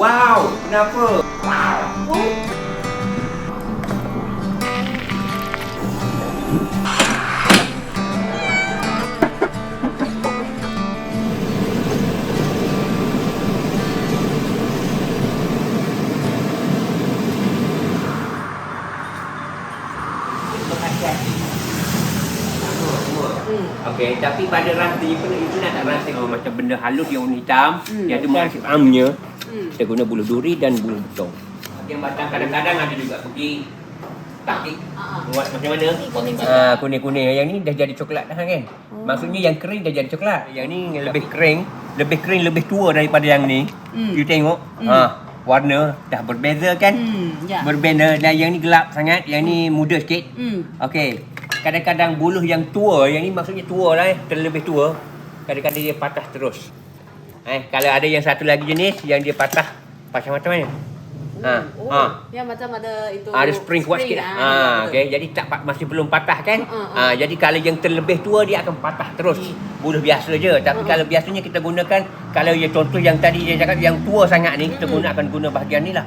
Wow, kenapa? Okey, tapi pada rantai pun itu nak tak rantai macam benda halus yang warna hitam, dia ada masuk amnya. Kita guna bulu duri dan bulu betung. Yang batang kadang-kadang ada juga pergi taktik. Buat macam mana? Kuning-kuning. Yang ni dah jadi coklat dah kan? Maksudnya yang kering dah jadi coklat. Yang ni lebih kering, lebih tua daripada yang ni. You tengok. Warna dah berbeza kan? Berbeza. Dan yang ni gelap sangat, yang ni muda sikit. Okey. Kadang-kadang buluh yang tua, yang ni maksudnya tua lah terlebih tua. Kadang-kadang dia patah terus. Kalau ada yang satu lagi jenis yang dia patah macam mana? Yang macam ada itu. Ada spring kuat sikit. Okey, jadi tak masih belum patah kan? Jadi kalau yang terlebih tua dia akan patah terus. Buluh biasa je. Tapi kalau biasanya kita gunakan, kalau ya contoh yang tadi dia cakap yang tua sangat ni, kita guna bahagian ni lah.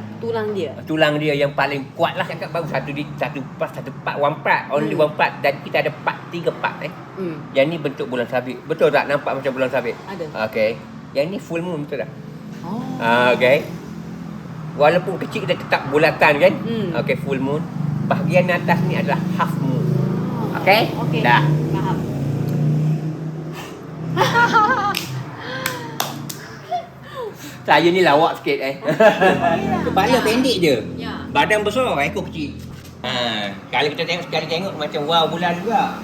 Tulang dia yang paling kuat lah. Cakap baru satu part, one part, only one part. Dan kita ada tiga part Yang ni bentuk bulan sabit. Betul tak nampak macam bulan sabit? Ada. Okey. Yang ni full moon betul tak? Okey. Walaupun kecil kita tetap bulatan kan? Okey, full moon. Bahagian atas ni adalah half moon. Okey? Dah. Faham. Saya ni lawak sikit Kepala pendek je. Badan besar, ekor kecil. Kalau kita tengok macam wow bulan juga.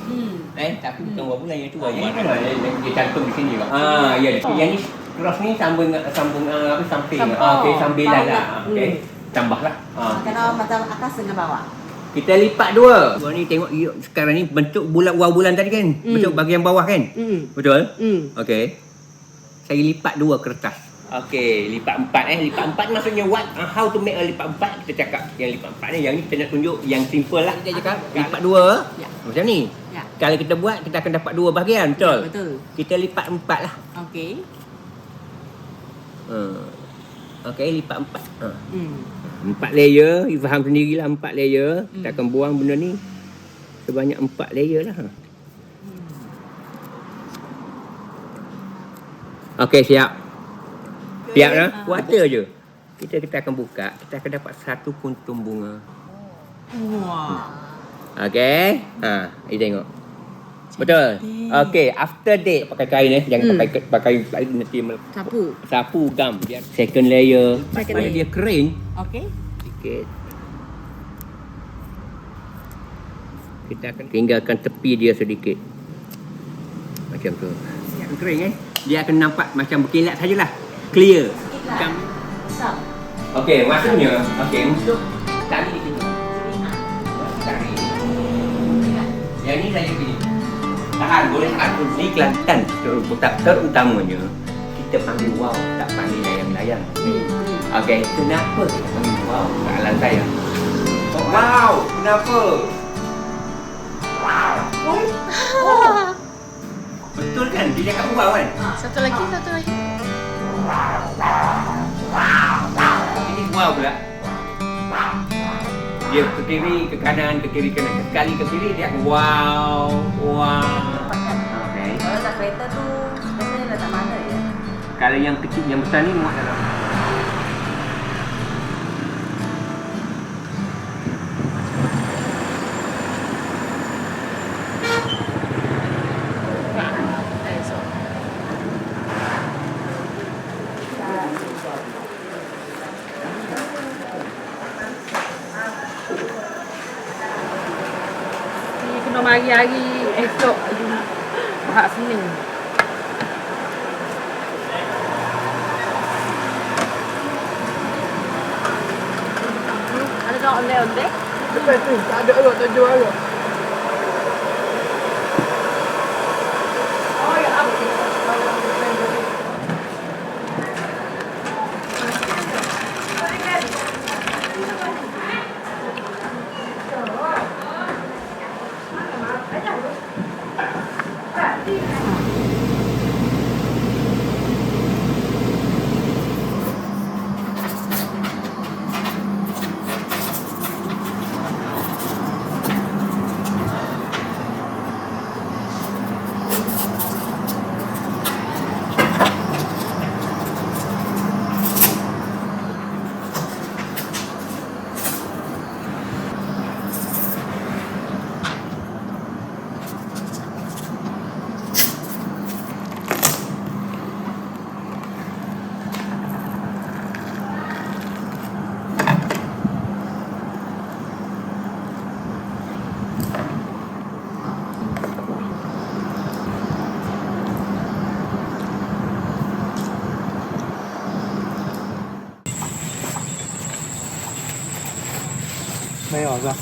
Tapi bukan wow bulan yang tu. Dia cantum di sini. Ya. Yang ni cross ni sambung samping. Okey, sambilan lah. Okey. Tambahlah. Kena macam atas dengan bawah. Kita lipat dua. Gua ni tengok sekarang ni bentuk bulan tadi kan? Bentuk bahagian bawah kan? Betul? Okey. Saya lipat dua kertas. Okey, lipat empat Lipat empat maksudnya how to make a lipat empat. Kita cakap yang lipat empat ni. Yang ni kita nak tunjuk yang simple lah. Kita cakap lipat dua. Macam ni. Kalau kita buat, kita akan dapat dua bahagian. Betul? Betul. Kita lipat empat lah. Okey. Okey, lipat empat. Empat layer, you faham sendirilah empat layer. Kita akan buang benda ni sebanyak 4 layer lah. Okey, siap. Siap dah? Kuarter je. Kita akan buka, kita akan dapat satu kuntum bunga. Okey. Ini tengok. Betul. Okey, after date pakai kain jangan pakai kain nanti sapu gam. Second layer. Dia kering. Okey. Sikit. Kita akan tinggalkan tepi dia sedikit. Macam tu. Yang kering dia akan nampak macam berkilat sajalah. Clear. Okey, maksudnya untuk tali di sini. Tali. Yang ni saya pilih. Tahan, boleh tahan. Di Kelantan terutamanya kita panggil wow, tak panggil layang-layang. Okey, kenapa kita panggil wow? Soalan saya. Wow, kenapa? Betul kan? Dia cakap wow kan? Satu lagi. Ini wow pula. Dia ke kiri, ke kanan, ke kiri, ke kanan. Sekali ke kiri dia akan wow. Okey. Kalau tak kereta tu biasanya letak mana ya? Kalau yang kecil, yang besar ni muat dalam. Hari-hari esok Ahad Senin. Ada tak ondeh-ondeh? Depan tu, tak ada orang, tak jual orang. Oh ya, apa? 没有是吧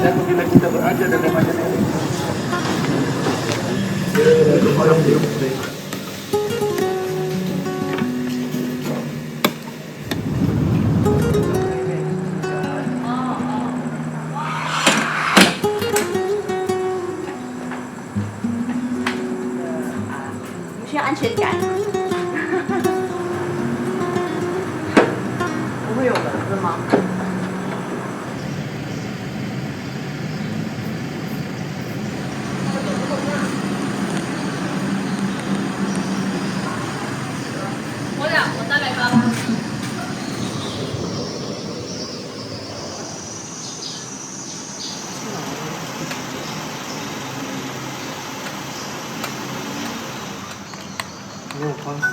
？Dan bila kita berada dalam badan ini,需要安全感。不会有蚊子吗？我大概刚。没有方式。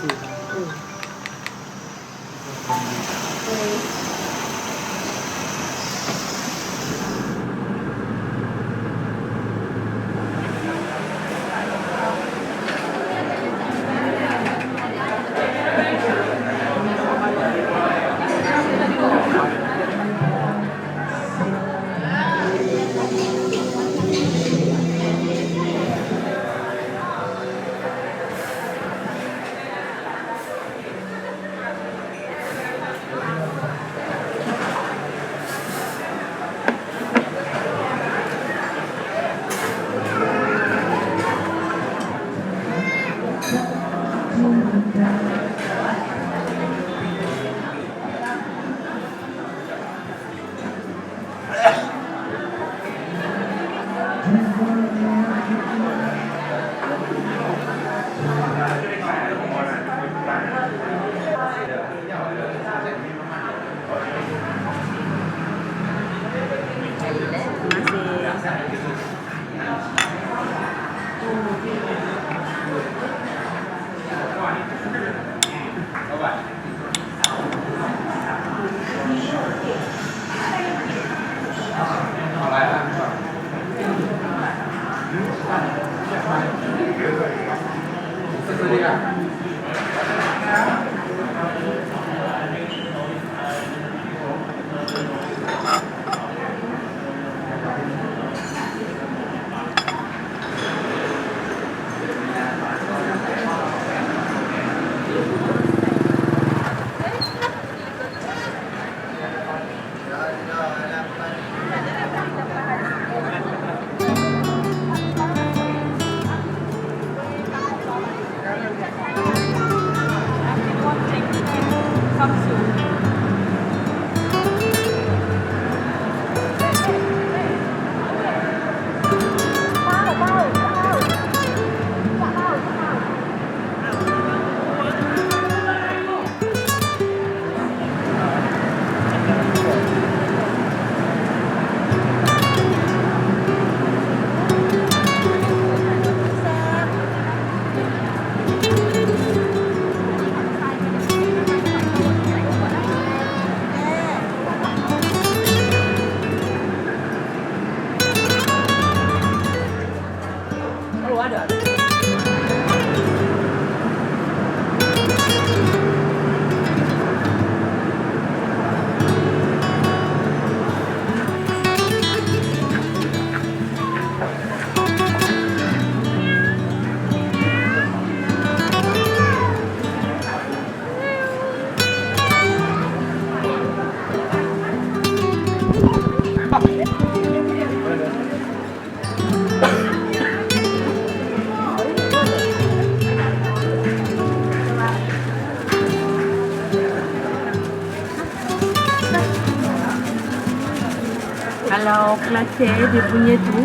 kalau Kelantan dia punya tu